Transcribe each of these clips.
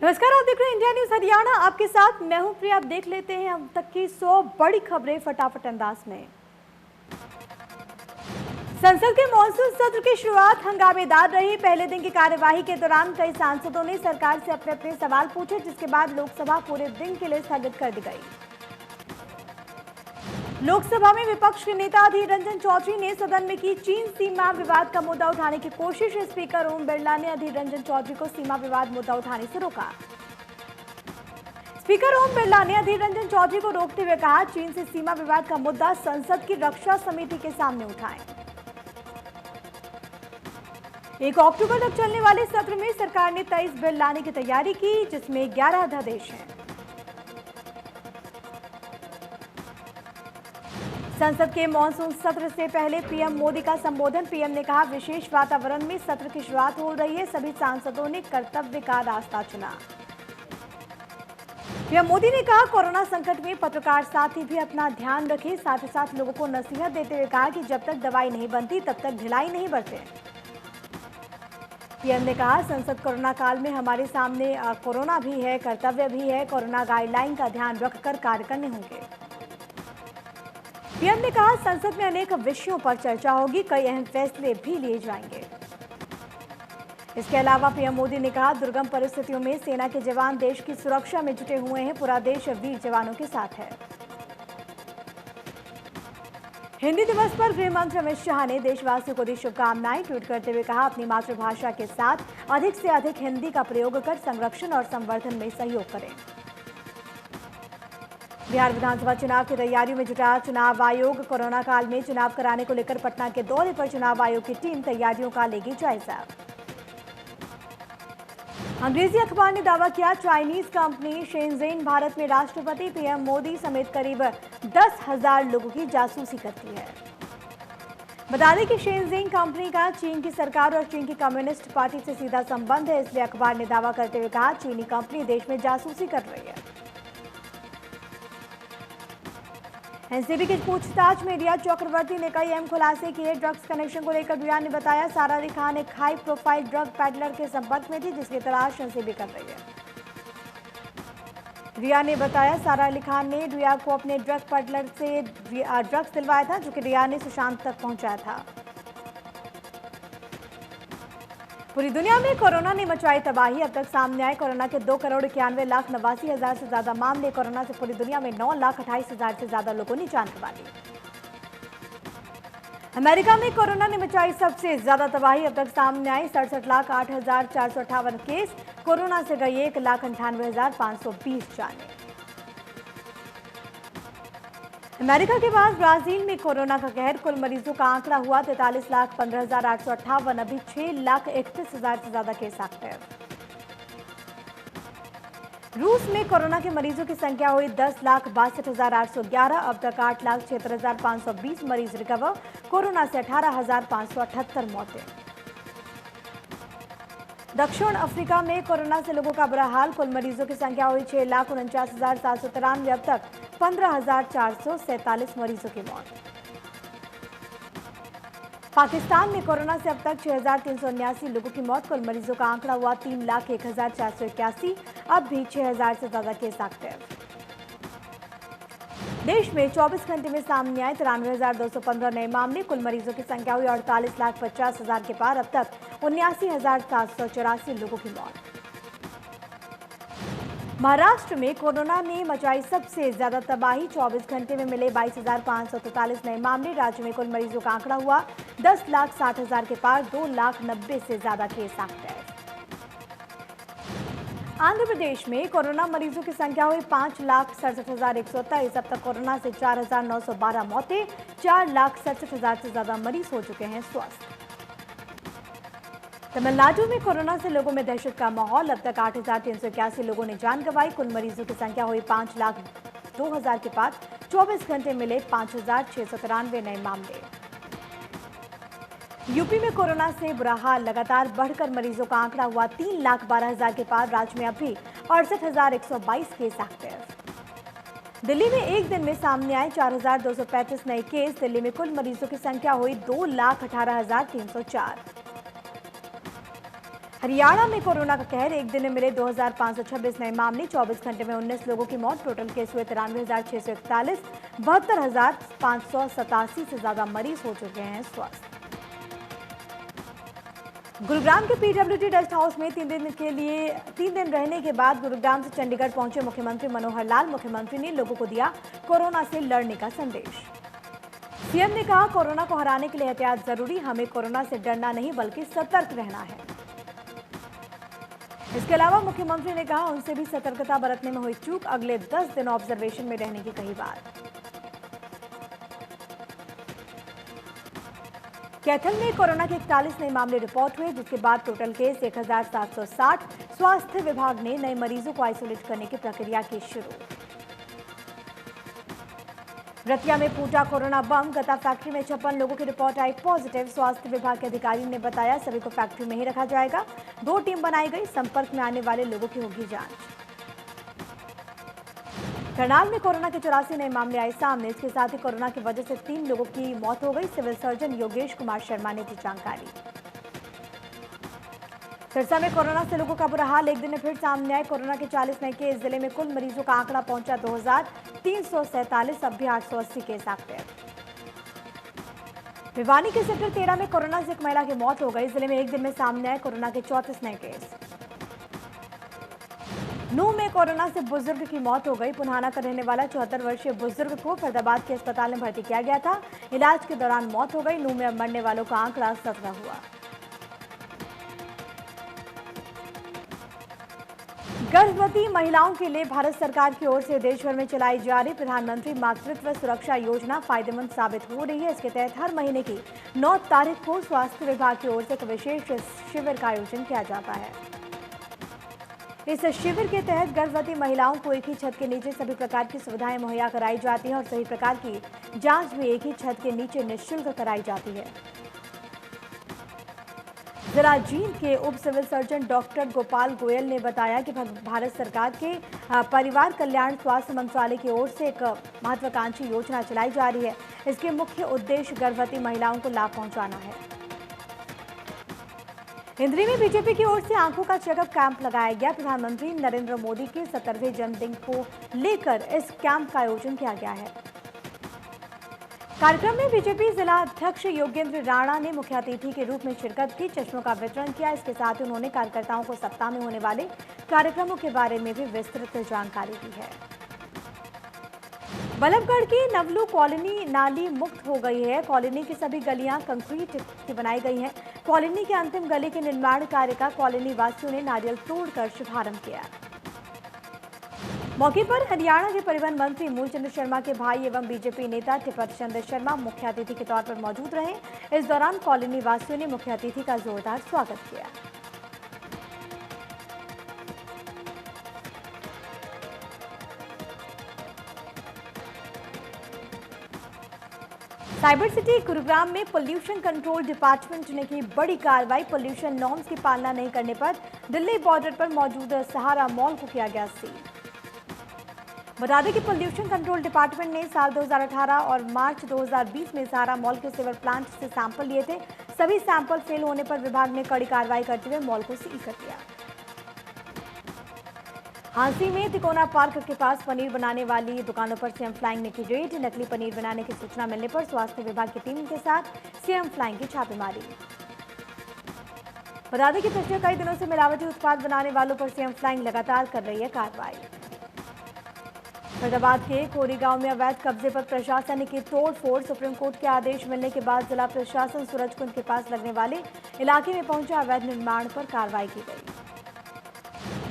नमस्कार, आप देख रहे हैं इंडिया न्यूज हरियाणा। आपके साथ मैं हूं प्रिया। आप देख लेते हैं अब तक की 100 बड़ी खबरें फटाफट अंदाज में। संसद के मॉनसून सत्र की शुरुआत हंगामेदार रही। पहले दिन की कार्यवाही के दौरान कई सांसदों ने सरकार से अपने अपने सवाल पूछे, जिसके बाद लोकसभा पूरे दिन के लिए स्थगित कर दी गई। लोकसभा में विपक्ष के नेता अधीर रंजन चौधरी ने सदन में की चीन सीमा विवाद का मुद्दा उठाने की कोशिश। स्पीकर ओम बिरला ने अधीर रंजन चौधरी को सीमा विवाद मुद्दा उठाने से रोका। स्पीकर ओम बिरला ने अधीर रंजन चौधरी को रोकते हुए कहा, चीन से सीमा विवाद का मुद्दा संसद की रक्षा समिति के सामने उठाएं। 1 अक्टूबर तक चलने वाले सत्र में सरकार ने 23 बिल लाने की तैयारी की, जिसमें 11 अध्यादेश हैं। संसद के मॉनसून सत्र से पहले पीएम मोदी का संबोधन। पीएम ने कहा, विशेष वातावरण में सत्र की शुरुआत हो रही है। सभी सांसदों ने कर्तव्य का रास्ता चुना। पीएम मोदी ने कहा, कोरोना संकट में पत्रकार साथी भी अपना ध्यान रखें। साथ ही साथ लोगों को नसीहत देते हुए कहा कि जब तक दवाई नहीं बनती तब तक ढिलाई नहीं बरतें। पीएम ने कहा, संसद कोरोना काल में हमारे सामने कोरोना भी है, कर्तव्य भी है। कोरोना गाइडलाइन का ध्यान रखकर कार्य करने होंगे। पीएम ने कहा, संसद में अनेक विषयों पर चर्चा होगी, कई अहम फैसले भी लिए जाएंगे। इसके अलावा पीएम मोदी ने कहा, दुर्गम परिस्थितियों में सेना के जवान देश की सुरक्षा में जुटे हुए हैं। पूरा देश वीर जवानों के साथ है। हिंदी दिवस पर गृह मंत्री अमित शाह ने देशवासियों को दी शुभकामनाएं। ट्वीट करते हुए कहा, अपनी मातृभाषा के साथ अधिक से अधिक हिंदी का प्रयोग कर संरक्षण और संवर्धन में सहयोग करें। बिहार विधानसभा चुनाव की तैयारियों में जुटा चुनाव आयोग। कोरोना काल में चुनाव कराने को लेकर पटना के दौरे पर चुनाव आयोग की टीम तैयारियों का लेगी जायजा। अंग्रेजी अखबार ने दावा किया, चाइनीज कंपनी शेनज़ेन भारत में राष्ट्रपति पीएम मोदी समेत करीब 10,000 लोगों की जासूसी करती है। बता दें कि शेनज़ेन कंपनी का चीन की सरकार और चीन की कम्युनिस्ट पार्टी से सीधा संबंध है। इसलिए अखबार ने दावा करते हुए कहा, चीनी कंपनी देश में जासूसी कर रही है। एनसीबी की पूछताछ में रिया चक्रवर्ती ने कई अहम खुलासे किए। ड्रग्स कनेक्शन को लेकर रिया ने बताया, सारा अली खान एक हाई प्रोफाइल ड्रग पैडलर के संपर्क में थी, जिसकी तलाश एनसीबी कर रही है। रिया ने बताया, सारा अली खान ने रिया को अपने ड्रग पैडलर से ड्रग्स दिलवाया था, जो कि रिया ने सुशांत तक पहुंचाया था। पूरी दुनिया में कोरोना ने मचाई तबाही। अब तक सामने आए कोरोना के 2,91,89,000 से ज्यादा मामले। कोरोना से पूरी दुनिया में 9,28,000 से ज्यादा लोगों ने जान गंवा ली। अमेरिका में कोरोना ने मचाई सबसे ज्यादा तबाही। अब तक सामने आए 67,08,458 केस। कोरोना से गई 1,98,520 जाने। अमेरिका के बाद ब्राजील में कोरोना का कहर। कुल मरीजों का आंकड़ा हुआ 43,15,858। अभी 6,31,000 से ज्यादा केस एक्टिव। रूस में कोरोना के मरीजों की संख्या हुई 10,62,811। अब तक 8,76,520 मरीज रिकवर। कोरोना से 18,578 मौतें। दक्षिण अफ्रीका में कोरोना से लोगों का बुरा हाल। कुल मरीजों की संख्या हुई 6,49,793। अब तक 15,447 मरीजों की मौत। पाकिस्तान में कोरोना से अब तक 6,379 लोगों की मौत। कुल मरीजों का आंकड़ा हुआ 3,01,481। अब भी 6,000 से ज्यादा केस एक्टिव। देश में 24 घंटे में सामने आए 93,215 नए मामले। कुल मरीजों की संख्या हुई 48,50,000 के पार। अब तक 79,784 लोगों की मौत। महाराष्ट्र में कोरोना ने मचाई सबसे ज्यादा तबाही। 24 घंटे में मिले 22,543 नए मामले। राज्य में कुल मरीजों का आंकड़ा हुआ 10,60,000 के पार। 2,90,000 से ज्यादा केस एक्टिव। आंध्र प्रदेश में कोरोना मरीजों की संख्या हुई 5,67,123। अब तक कोरोना से 4,912 मौतें। 4,67,000 से ज्यादा मरीज हो चुके हैं स्वस्थ। तमिलनाडु में कोरोना से लोगों में दहशत का माहौल। अब तक 8,381 लोगों ने जान गंवाई। कुल मरीजों की संख्या हुई 5,02,000 के पार। 24 घंटे मिले 5,693 नए मामले। यूपी में कोरोना से बुरा हाल। लगातार बढ़कर मरीजों का आंकड़ा हुआ 3,12,000 के पार। राज्य में अभी 68,122 केस एक्टिव। दिल्ली में एक दिन में सामने आए 4,235 नए केस। दिल्ली में कुल मरीजों की संख्या हुई 2,18,304। हरियाणा में कोरोना का कहर, एक दिन में मिले 2526 नए मामले, 24 घंटे में 19 लोगों की मौत, टोटल केस हुए 93,641, 72,587 से ज्यादा मरीज हो चुके हैं स्वस्थ। गुरुग्राम के पीडब्ल्यूडी रेस्ट हाउस में 3 दिन रहने के बाद गुरुग्राम से चंडीगढ़ पहुंचे मुख्यमंत्री मनोहर लाल। मुख्यमंत्री ने लोगों को दिया कोरोना से लड़ने का संदेश। सीएम ने कहा, कोरोना को हराने के लिए एहतियात जरूरी, हमें कोरोना से डरना नहीं बल्कि सतर्क रहना है। इसके अलावा मुख्यमंत्री ने कहा, उनसे भी सतर्कता बरतने में हुई चूक, अगले 10 दिन ऑब्जर्वेशन में रहने की कही बात। कैथल में कोरोना के 41 नए मामले रिपोर्ट हुए, जिसके बाद टोटल केस 1760। स्वास्थ्य विभाग ने नए मरीजों को आइसोलेट करने की प्रक्रिया की शुरू। रतिया में फूटा कोरोना बम, गता फैक्ट्री में 56 लोगों की रिपोर्ट आई पॉजिटिव। स्वास्थ्य विभाग के अधिकारी ने बताया, सभी को फैक्ट्री में ही रखा जाएगा। 2 टीम बनाई गई, संपर्क में आने वाले लोगों की होगी जांच। करनाल में कोरोना के 84 नए मामले आए सामने, इसके साथ ही कोरोना की वजह से 3 लोगों की मौत हो गई। सिविल सर्जन योगेश कुमार शर्मा ने दी जानकारी। सिरसा में कोरोना से लोगों का बुरा हाल, एक दिन में फिर सामने आए कोरोना के 40 नए केस। जिले में कुल मरीजों का आंकड़ा पहुंचा 2347, अब भी 880 केस एक्टिव। भिवानी के सेक्टर 13 में कोरोना से एक महिला की मौत हो गई। जिले में एक दिन में सामने आए कोरोना के 34 नए केस। नूंह में कोरोना से बुजुर्ग की मौत हो गई। पुनाना का रहने वाला 74 वर्षीय बुजुर्ग को फरीदाबाद के अस्पताल में भर्ती किया गया था। इलाज के दौरान मौत हो गई। नूंह में अब मरने वालों का आंकड़ा 17 हुआ। गर्भवती महिलाओं के लिए भारत सरकार की ओर से देश भर में चलाई जा रही प्रधानमंत्री मातृत्व सुरक्षा योजना फायदेमंद साबित हो रही है। इसके तहत हर महीने की 9 तारीख को स्वास्थ्य विभाग की ओर से एक विशेष शिविर का आयोजन किया जाता है। इस शिविर के तहत गर्भवती महिलाओं को एक ही छत के नीचे सभी प्रकार की सुविधाएं मुहैया कराई जाती हैं और सभी प्रकार की जांच भी एक ही छत के नीचे निःशुल्क कराई जाती है। जिला जींद के उप civil surgeon doctor Gopal Goyal ने बताया कि भारत सरकार के परिवार कल्याण स्वास्थ्य मंत्रालय की ओर से एक महत्वाकांक्षी योजना चलाई जा रही है। इसके मुख्य उद्देश्य गर्भवती महिलाओं को लाभ पहुंचाना है। इंद्री में बीजेपी की ओर से आंखों का चेकअप कैंप लगाया गया। प्रधानमंत्री नरेंद्र मोदी के 70वें जन्मदिन को लेकर इस कैंप का आयोजन किया गया है। कार्यक्रम में बीजेपी जिला अध्यक्ष योगेंद्र राणा ने मुख्य अतिथि के रूप में शिरकत की, चश्मों का वितरण किया। इसके साथ ही उन्होंने कार्यकर्ताओं को सप्ताह में होने वाले कार्यक्रमों के बारे में भी विस्तृत जानकारी दी है। बल्लभगढ़ की नवलू कॉलोनी नाली मुक्त हो गई है। कॉलोनी की सभी गलियां कंक्रीट की बनाई गई हैं। कॉलोनी के अंतिम गली के निर्माण कार्य का कॉलोनी वासियों ने नारियल तोड़कर शुभारंभ किया। मौके पर हरियाणा के परिवहन मंत्री मूलचंद शर्मा के भाई एवं बीजेपी नेता टिप्पर चंद शर्मा मुख्य अतिथि के तौर पर मौजूद रहे। इस दौरान कॉलोनी वासियों ने मुख्य अतिथि का जोरदार स्वागत किया। साइबर सिटी गुरुग्राम में पोल्यूशन कंट्रोल डिपार्टमेंट ने की बड़ी कार्रवाई। पोल्यूशन नॉर्म्स की पालना नहीं करने पर दिल्ली बॉर्डर पर मौजूद सहारा मॉल को किया गया सील। बता दें कि पोल्यूशन कंट्रोल डिपार्टमेंट ने साल 2018 और मार्च 2020 में सहारा मॉल के सीवर प्लांट से सैंपल लिए थे। सभी सैंपल फेल होने पर विभाग ने कड़ी कार्रवाई करते हुए मॉल को सील कर दिया। हांसी में तिकोना पार्क के पास पनीर बनाने वाली दुकानों पर सीएम फ्लाइंग ने की रेड। नकली पनीर बनाने की सूचना मिलने पर स्वास्थ्य विभाग की टीम के साथ सीएम फ्लाइंग की छापेमारी। बता दें कि पिछले कई दिनों से मिलावटी उत्पाद बनाने वालों पर सीएम फ्लाइंग लगातार कर रही है कार्रवाई। फरीदाबाद के कोरीगांव में अवैध कब्जे पर प्रशासन की तोड़फोड़। सुप्रीम कोर्ट के आदेश मिलने के बाद जिला प्रशासन सूरजकुंड के पास लगने वाले इलाके में पहुंचा। अवैध निर्माण पर कार्रवाई की गई।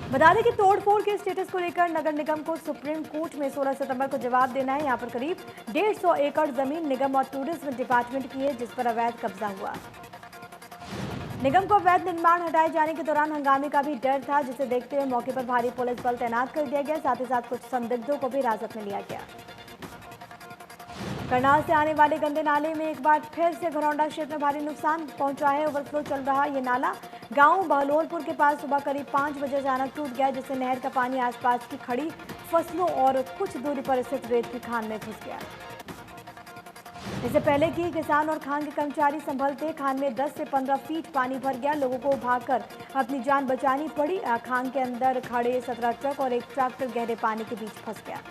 बता दें कि तोड़फोड़ के स्टेटस को लेकर नगर निगम को सुप्रीम कोर्ट में 16 सितंबर को जवाब देना है। यहां पर करीब 150 एकड़ जमीन निगम और टूरिज्म डिपार्टमेंट की है, जिस पर अवैध कब्जा हुआ। निगम को अवैध निर्माण हटाए जाने के दौरान हंगामे का भी डर था, जिसे देखते हुए मौके पर भारी पुलिस बल तैनात कर दिया गया। साथ ही साथ कुछ संदिग्धों को भी हिरासत में लिया गया। करनाल से आने वाले गंदे नाले में एक बार फिर से घरौंडा क्षेत्र में भारी नुकसान पहुंचा है। ओवरफ्लो चल रहा ये नाला गांव बहलोलपुर के पास सुबह करीब 5 बजे अचानक टूट गया, जिससे नहर का पानी आसपास की खड़ी फसलों और कुछ दूरी पर स्थित रेत की खान में घुस गया। इससे पहले कि किसान और खान के कर्मचारी संभलते, खान में 10 से 15 फीट पानी भर गया। लोगों को भागकर अपनी जान बचानी पड़ी। खान के अंदर खड़े 17 ट्रक और एक ट्रैक्टर गहरे पानी के बीच फंस गया।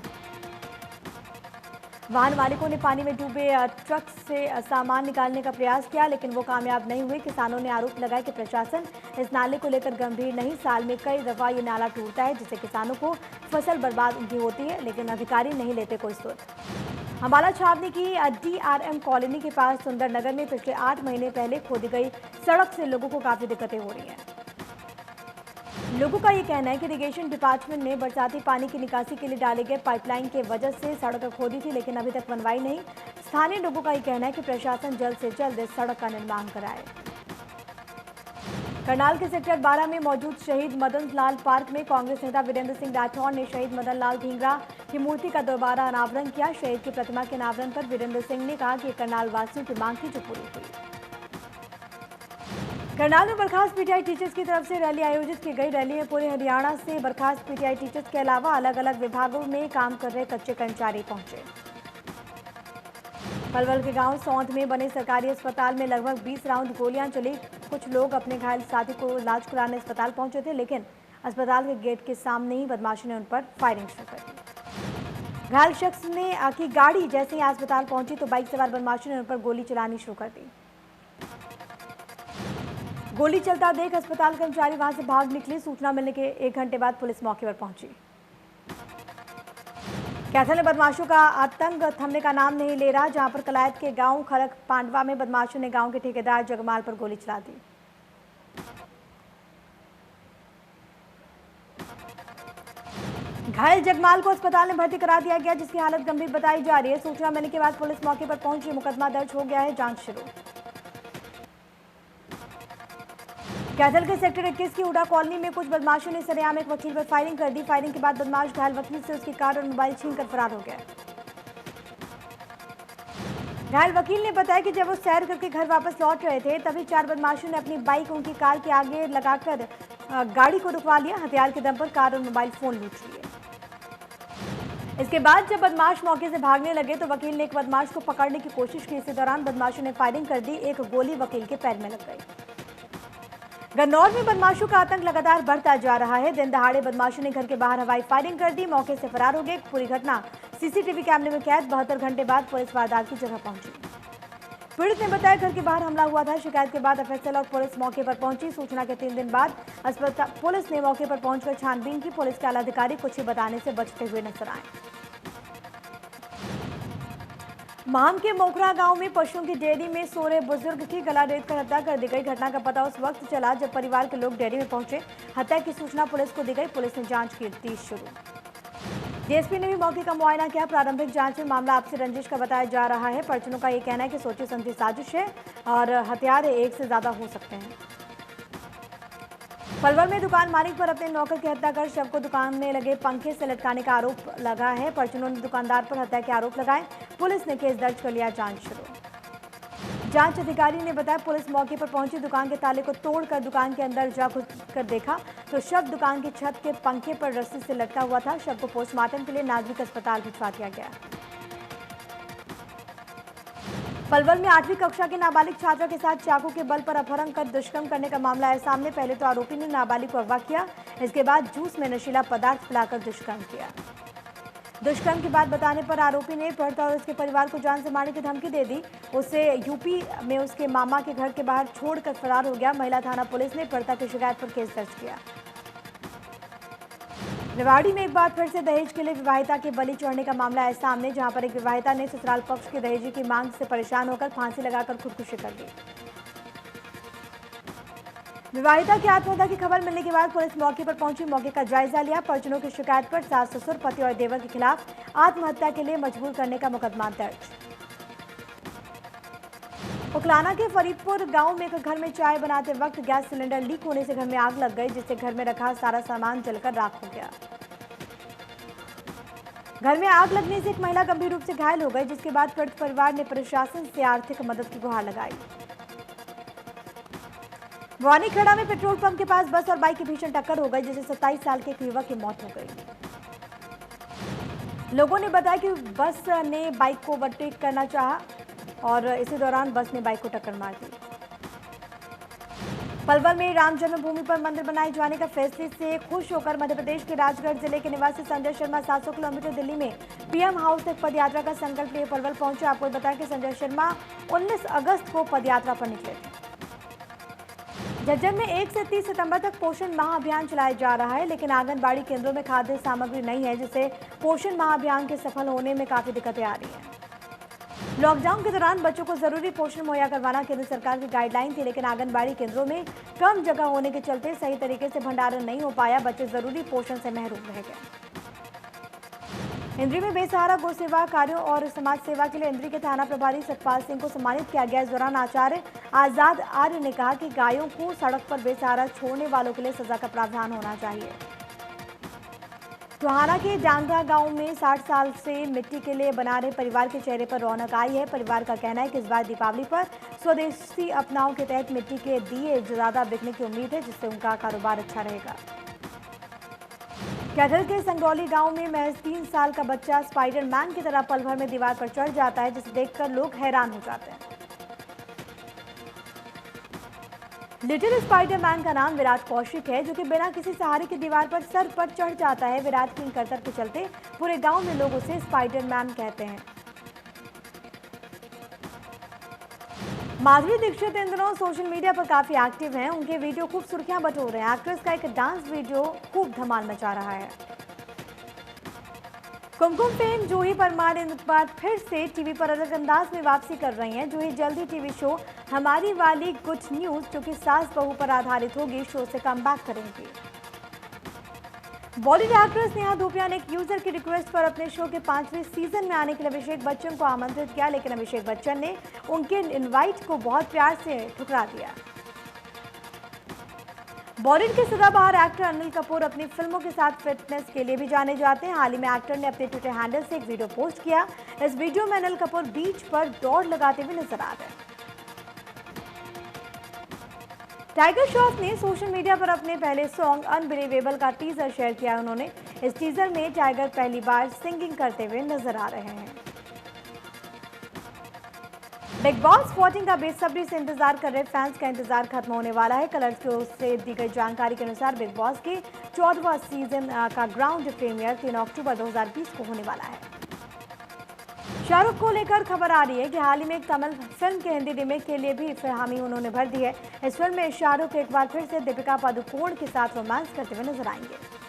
वाहन मालिकों ने पानी में डूबे ट्रक से सामान निकालने का प्रयास किया, लेकिन वो कामयाब नहीं हुए। किसानों ने आरोप लगाया कि प्रशासन इस नाले को लेकर गंभीर नहीं। साल में कई दफा ये नाला टूटता है, जिससे किसानों को फसल बर्बाद उनकी होती है, लेकिन अधिकारी नहीं लेते कोई सुध। अंबाला छावनी की DRM कॉलोनी के पास सुंदरनगर में पिछले 8 महीने पहले खोदी गई सड़क से लोगों को काफी दिक्कतें हो रही हैं। लोगों का ये कहना है कि इरिगेशन डिपार्टमेंट ने बरसाती पानी की निकासी के लिए डाले गए पाइपलाइन के वजह से सड़क खोदी थी, लेकिन अभी तक बनवाई नहीं। स्थानीय लोगों का ये कहना है कि प्रशासन जल्द से जल्द इस सड़क का निर्माण कराए। करनाल के सेक्टर 12 में मौजूद शहीद मदन लाल पार्क में कांग्रेस नेता वीरेंद्र सिंह राठौर ने शहीद मदन लाल ढींगरा की मूर्ति का दोबारा अनावरण किया। शहीद की प्रतिमा के अनावरण पर वीरेंद्र सिंह ने कहा कि करनाल वासियों की मांग थी जो पूरी हुई। करनाल में बर्खास्त पीटीआई टीचर्स की तरफ से रैली आयोजित की गई। रैली में पूरे हरियाणा से बर्खास्त पीटीआई टीचर्स के अलावा अलग अलग विभागों में काम कर रहे कच्चे कर्मचारी पहुंचे। पलवल के गांव सौंध में बने सरकारी अस्पताल में लगभग 20 राउंड गोलियां चली। कुछ लोग अपने घायल साथी को इलाज कराने अस्पताल पहुंचे थे, लेकिन अस्पताल के गेट के सामने ही बदमाशों ने उन पर फायरिंग शुरू कर दी। घायल शख्स ने की गाड़ी जैसे ही अस्पताल पहुंची तो बाइक सवार बदमाशों ने उन पर गोली चलानी शुरू कर दी। गोली चलता देख अस्पताल कर्मचारी वहां से भाग निकले। सूचना मिलने के 1 घंटे बाद पुलिस मौके पर पहुंची। कैथल में बदमाशों का आतंक थमने का नाम नहीं ले रहा। जहां पर कलायत के गांव खरक पांडवा में बदमाशों ने गांव के ठेकेदार जगमाल पर गोली चला दी। घायल जगमाल को अस्पताल में भर्ती करा दिया गया, जिसकी हालत गंभीर बताई जा रही है। सूचना मिलने के बाद पुलिस मौके पर पहुंची। मुकदमा दर्ज हो गया है, जांच शुरू। कैथल के सेक्टर 21 की उड़ा कॉलोनी में कुछ बदमाशों ने सरेआम एक वकील पर फायरिंग कर दी। फायरिंग के बाद बदमाश घायल वकील से उसकी कार और मोबाइल छीनकर फरार हो गया। घायल वकील ने बताया कि जब वो सैर करके घर वापस लौट रहे थे, तभी 4 बदमाशों ने अपनी बाइक उनकी कार के आगे लगाकर गाड़ी को रुकवा लिया। हथियार के दम पर कार और मोबाइल फोन लूट लिए। इसके बाद जब बदमाश मौके से भागने लगे तो वकील ने एक बदमाश को पकड़ने की कोशिश की। इसी दौरान बदमाशों ने फायरिंग कर दी। एक गोली वकील के पैर में लग गई। गन्नौर में बदमाशों का आतंक लगातार बढ़ता जा रहा है। दिन दहाड़े बदमाशों ने घर के बाहर हवाई फायरिंग कर दी, मौके से फरार हो गए। पूरी घटना सीसीटीवी कैमरे में कैद। 72 घंटे बाद पुलिस वारदात की जगह पहुंची। पीड़ित ने बताया घर के बाहर हमला हुआ था। शिकायत के बाद एफएसएल और पुलिस मौके पर पहुंची। सूचना के 3 दिन बाद अस्पताल पुलिस ने मौके पर पहुंचकर छानबीन की। पुलिस के आला अधिकारी कुछ ही बताने से बचते हुए नजर आए। माम के मोखरा गांव में पशुओं की डेयरी में सो रहे बुजुर्ग की गला रेतकर हत्या कर दी गई। घटना का पता उस वक्त चला जब परिवार के लोग डेयरी में पहुंचे। हत्या की सूचना पुलिस को दी गई। पुलिस ने जांच की शुरू। डीएसपी ने भी मौके का मुआयना किया। प्रारंभिक जांच में मामला आपसी रंजिश का बताया जा रहा है। परिजनों का ये कहना है कि सोची समझी साजिश है और हथियार एक से ज्यादा हो सकते हैं। पलवल में दुकान मालिक पर अपने नौकर की हत्या कर शव को दुकान में लगे पंखे से लटकाने का आरोप लगा है। परिजनों ने दुकानदार पर हत्या के आरोप लगाए। पुलिस ने केस दर्ज कर लिया, जांच शुरू। जांच अधिकारी ने बताया पुलिस मौके पर पहुंची। दुकान के ताले को तोड़कर दुकान के अंदर जा घुस कर देखा तो शव दुकान की छत के पंखे पर रस्सी से लटका हुआ था। शव को पोस्टमार्टम के लिए नागरिक अस्पताल भिजवा दिया गया। पलवल में 8वीं कक्षा के नाबालिग छात्रा के साथ चाकू के बल पर अपहरण कर दुष्कर्म करने का मामला आया सामने। पहले तो आरोपी ने नाबालिग को अगवा किया, इसके बाद जूस में नशीला पदार्थ पिलाकर दुष्कर्म किया। दुष्कर्म की बात बताने पर आरोपी ने पीड़िता और उसके परिवार को जान से मारने की धमकी दे दी। उसे यूपी में उसके मामा के घर के बाहर छोड़कर फरार हो गया। महिला थाना पुलिस ने पीड़िता की शिकायत पर केस दर्ज किया। रेवाड़ी में एक बार फिर से दहेज के लिए विवाहिता के बलि चढ़ने का मामला आया सामने, जहां पर एक विवाहिता ने ससुराल पक्ष के दहेज की मांग से परेशान होकर फांसी लगाकर खुदकुशी कर दी। विवाहिता की आत्महत्या की खबर मिलने के बाद पुलिस मौके पर पहुंची, मौके का जायजा लिया। परिजनों की शिकायत पर सास ससुर पति और देवर के खिलाफ आत्महत्या के लिए मजबूर करने का मुकदमा दर्ज। उकलाना के फरीदपुर गांव में एक घर में चाय बनाते वक्त गैस सिलेंडर लीक होने से घर में आग लग गई, जिससे घर में रखा सारा सामान जलकर राख हो गया। घर में आग लगने से एक महिला गंभीर रूप से घायल हो गई, जिसके बाद पीड़ित परिवार ने प्रशासन से आर्थिक मदद की गुहार लगाई। भवानी खेड़ा में पेट्रोल पंप के पास बस और बाइक की भीषण टक्कर हो गई, जिससे 27 साल के एक युवक की मौत हो गई। लोगों ने बताया कि बस ने बाइक को ओवरटेक करना चाहा, और इसी दौरान बस ने बाइक को टक्कर मार दी। पलवल में राम जन्मभूमि पर मंदिर बनाए जाने का फैसले से खुश होकर मध्य प्रदेश के राजगढ़ जिले के निवासी संजय शर्मा 700 किलोमीटर दिल्ली में पीएम हाउस तक पदयात्रा का संकल्प लिए पलवल पहुंचे। आपको बताया कि संजय शर्मा 19 अगस्त को पदयात्रा पर निकले थे। झज्जर में 1 से 30 सितंबर तक पोषण माह अभियान चलाया जा रहा है, लेकिन आंगनबाड़ी केंद्रों में खाद्य सामग्री नहीं है, जिससे पोषण माह अभियान के सफल होने में काफी दिक्कतें आ रही हैं। लॉकडाउन के दौरान बच्चों को जरूरी पोषण मुहैया करवाना केंद्र सरकार की गाइडलाइन थी, लेकिन आंगनबाड़ी केंद्रों में कम जगह होने के चलते सही तरीके से भंडारण नहीं हो पाया। बच्चे जरूरी पोषण से महरूम रह गए। इंद्री में बेसहारा गौ सेवा कार्यों और समाज सेवा के लिए इंद्री के थाना प्रभारी सतपाल सिंह को सम्मानित किया गया। इस दौरान आचार्य आजाद आर्य ने कहा कि गायों को सड़क पर बेसहारा छोड़ने वालों के लिए सजा का प्रावधान होना चाहिए। टोहाना के डांगरा गांव में 60 साल से मिट्टी के लिए बना रहे परिवार के चेहरे पर रौनक आई है। परिवार का कहना है कि इस बार दीपावली पर स्वदेशी अपनाओं के तहत मिट्टी के दिए ज्यादा बिकने की उम्मीद है, जिससे उनका कारोबार अच्छा रहेगा। कैथल के संगरौली गांव में महज 3 साल का बच्चा स्पाइडरमैन की तरह पल भर में दीवार पर चढ़ जाता है, जिसे देखकर लोग हैरान हो जाते हैं। लिटिल स्पाइडरमैन का नाम विराट कौशिक है, जो कि बिना किसी सहारे की दीवार पर सर पर चढ़ जाता है। विराट की इन करतब के चलते पूरे गांव में लोग उसे स्पाइडरमैन कहते हैं। माधुरी दीक्षित इन दिनों सोशल मीडिया पर काफी एक्टिव हैं। उनके वीडियो खूब सुर्खियां बटोर रहे हैं। एक्ट्रेस का एक डांस वीडियो खूब धमाल मचा रहा है। कुमकुम फेम जूही परमार एक बार फिर से टीवी पर अलग अंदाज में वापसी कर रही हैं। जूही जल्द ही टीवी शो हमारी वाली गुड न्यूज, जो कि सास बहू पर आधारित होगी, शो से कमबैक करेंगी। बॉलीवुड एक्ट्रेस नेहा धूपिया ने एक यूजर की रिक्वेस्ट पर अपने शो के 5वें सीजन में आने के लिए अभिषेक बच्चन को आमंत्रित किया, लेकिन अभिषेक बच्चन ने उनके इनवाइट को बहुत प्यार से ठुकरा दिया। बॉलीवुड के सदाबहार एक्टर अनिल कपूर अपनी फिल्मों के साथ फिटनेस के लिए भी जाने जाते हैं। हाल ही में एक्टर ने अपने ट्विटर हैंडल से एक वीडियो पोस्ट किया। इस वीडियो में अनिल कपूर बीच पर दौड़ लगाते हुए नजर आ रहे हैं। टाइगर श्रॉफ ने सोशल मीडिया पर अपने पहले सॉन्ग अनबिलीवेबल का टीजर शेयर किया। उन्होंने इस टीजर में टाइगर पहली बार सिंगिंग करते हुए नजर आ रहे हैं। बिग बॉस वोटिंग का बेसब्री से इंतजार कर रहे फैंस का इंतजार खत्म होने वाला है। कलर्स की ओर से दी गई जानकारी के अनुसार बिग बॉस के 14वां सीजन का ग्राउंड प्रीमियर 3 अक्टूबर 2020 को होने वाला है। शाहरुख को लेकर खबर आ रही है कि हाल ही में एक तमिल फिल्म के हिंदी रीमेक के लिए भी हामी उन्होंने भर दी है। इस फिल्म में शाहरुख एक बार फिर से दीपिका पादुकोण के साथ रोमांस करते हुए नजर आएंगे।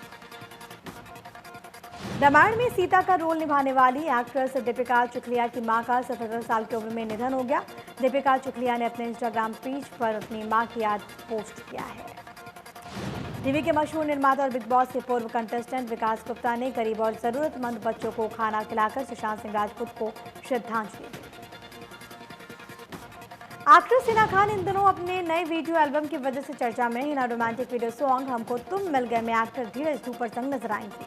रामायण में सीता का रोल निभाने वाली एक्ट्रेस दीपिका चुखलिया की मां का 77 साल की उम्र में निधन हो गया। दीपिका चुखलिया ने अपने इंस्टाग्राम पेज पर अपनी मां की याद पोस्ट किया है। टीवी के मशहूर निर्माता और बिग बॉस के पूर्व कंटेस्टेंट विकास गुप्ता ने गरीब और जरूरतमंद बच्चों को खाना खिलाकर सुशांत सिंह राजपूत को श्रद्धांजलि दी। एक्ट्रेस हिना खान इन दिनों अपने नए वीडियो एल्बम की वजह से चर्चा में। हिना रोमांटिक वीडियो सॉन्ग हमको तुम मिल गए में एक्टर धीरज धूपर संग नजर आएंगी।